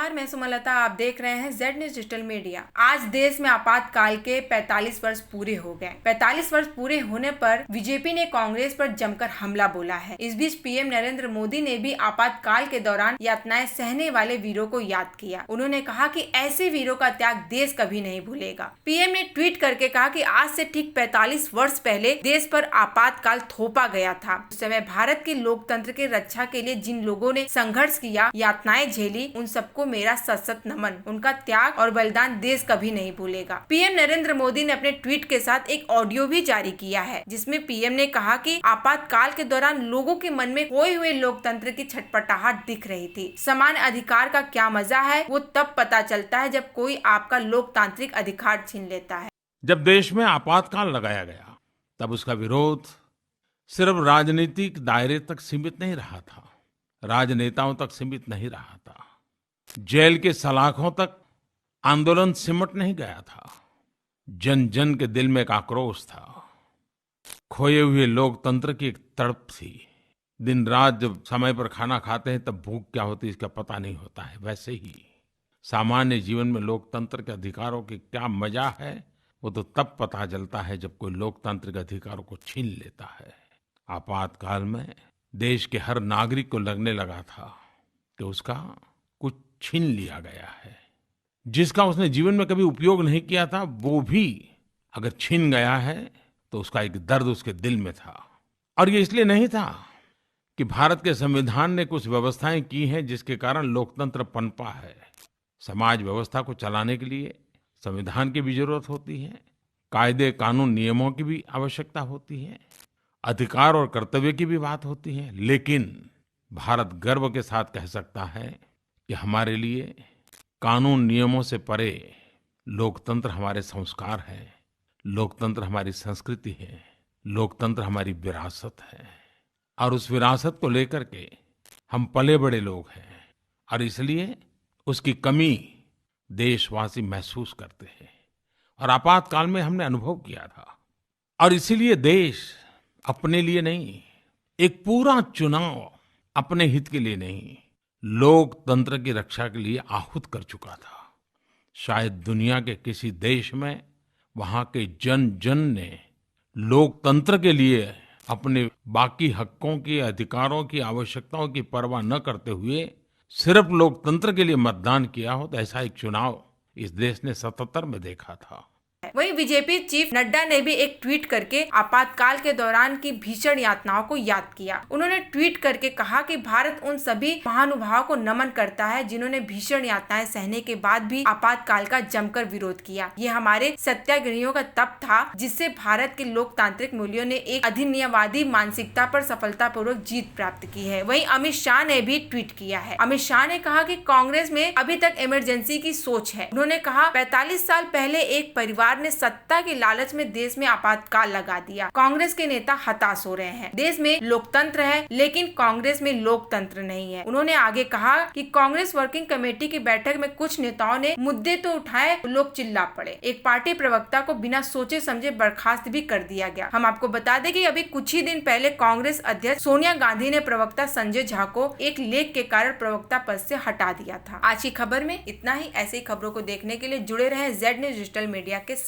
नमस्कार, मैं सुमलता। आप देख रहे हैं जेड न्यूज डिजिटल मीडिया। आज देश में आपातकाल के 45 वर्ष पूरे हो गए। 45 वर्ष पूरे होने पर बीजेपी ने कांग्रेस पर जमकर हमला बोला है। इस बीच पीएम नरेंद्र मोदी ने भी आपातकाल के दौरान यातनाएं सहने वाले वीरों को याद किया। उन्होंने कहा कि ऐसे वीरों का त्याग देश कभी नहीं भूलेगा। पीएम ने ट्वीट करके कहा कि आज से ठीक 45 वर्ष पहले देश पर आपातकाल थोपा गया था। उस समय भारत के लोकतंत्र की रक्षा के लिए जिन लोगों ने संघर्ष किया, यातनाएं झेली, उन सबको मेरा सशक्त नमन। उनका त्याग और बलिदान देश कभी नहीं भूलेगा। पीएम नरेंद्र मोदी ने अपने ट्वीट के साथ एक ऑडियो भी जारी किया है, जिसमें पीएम ने कहा कि आपातकाल के दौरान लोगों के मन में खोए हुए लोकतंत्र की छटपटाहट दिख रही थी। समान अधिकार का क्या मजा है, वो तब पता चलता है जब कोई आपका लोकतांत्रिक अधिकार छीन लेता है। जब देश में आपातकाल लगाया गया, तब उसका विरोध सिर्फ राजनीतिक दायरे तक सीमित नहीं रहा था, राजनेताओं तक सीमित नहीं रहा था, जेल के सलाखों तक आंदोलन सिमट नहीं गया था। जन जन के दिल में एक आक्रोश था, खोए हुए लोकतंत्र की एक तड़प थी। दिन रात जब समय पर खाना खाते हैं तब भूख क्या होती है इसका पता नहीं होता है, वैसे ही सामान्य जीवन में लोकतंत्र के अधिकारों की क्या मजा है, वो तो तब पता चलता है जब कोई लोकतांत्रिक अधिकारों को छीन लेता है। आपातकाल में देश के हर नागरिक को लगने लगा था कि उसका कुछ छीन लिया गया है। जिसका उसने जीवन में कभी उपयोग नहीं किया था, वो भी अगर छीन गया है तो उसका एक दर्द उसके दिल में था। और ये इसलिए नहीं था कि भारत के संविधान ने कुछ व्यवस्थाएं की हैं जिसके कारण लोकतंत्र पनपा है। समाज व्यवस्था को चलाने के लिए संविधान की भी जरूरत होती है, कायदे कानून नियमों की भी आवश्यकता होती है, अधिकार और कर्तव्य की भी बात होती है। लेकिन भारत गर्व के साथ कह सकता है कि हमारे लिए कानून नियमों से परे लोकतंत्र हमारे संस्कार है, लोकतंत्र हमारी संस्कृति है, लोकतंत्र हमारी विरासत है। और उस विरासत को लेकर के हम पले बड़े लोग हैं और इसलिए उसकी कमी देशवासी महसूस करते हैं। और आपातकाल में हमने अनुभव किया था और इसीलिए देश अपने लिए नहीं, एक पूरा चुनाव अपने हित के लिए नहीं, लोकतंत्र की रक्षा के लिए आहूत कर चुका था। शायद दुनिया के किसी देश में वहां के जन जन ने लोकतंत्र के लिए अपने बाकी हकों की, अधिकारों की, आवश्यकताओं की परवाह न करते हुए सिर्फ लोकतंत्र के लिए मतदान किया हो, तो ऐसा एक चुनाव इस देश ने 77 में देखा था। वहीं बीजेपी चीफ नड्डा ने भी एक ट्वीट करके आपातकाल के दौरान की भीषण यातनाओं को याद किया। उन्होंने ट्वीट करके कहा कि भारत उन सभी महानुभावों को नमन करता है जिन्होंने भीषण यातनाएं सहने के बाद भी आपातकाल का जमकर विरोध किया। ये हमारे सत्याग्रहियों का तप था जिससे भारत के लोकतांत्रिक मूल्यों ने एक अधिनियमवादी मानसिकता पर सफलतापूर्वक जीत प्राप्त की है। वहीं अमित शाह ने भी ट्वीट किया है। अमित शाह ने कहा कि कांग्रेस में अभी तक इमरजेंसी की सोच है। उन्होंने कहा 45 साल पहले एक परिवार ने सत्ता के लालच में देश में आपातकाल लगा दिया। कांग्रेस के नेता हताश हो रहे हैं। देश में लोकतंत्र है लेकिन कांग्रेस में लोकतंत्र नहीं है। उन्होंने आगे कहा कि कांग्रेस वर्किंग कमेटी की बैठक में कुछ नेताओं ने मुद्दे तो उठाए, लोग चिल्ला पड़े। एक पार्टी प्रवक्ता को बिना सोचे समझे बर्खास्त भी कर दिया गया। हम आपको बता दें कि अभी कुछ ही दिन पहले कांग्रेस अध्यक्ष सोनिया गांधी ने प्रवक्ता संजय झा को एक लेख के कारण प्रवक्ता पद से हटा दिया था। आज की खबर में इतना ही। ऐसी खबरों को देखने के लिए जुड़े रहें जेड न्यूज डिजिटल मीडिया के साथ।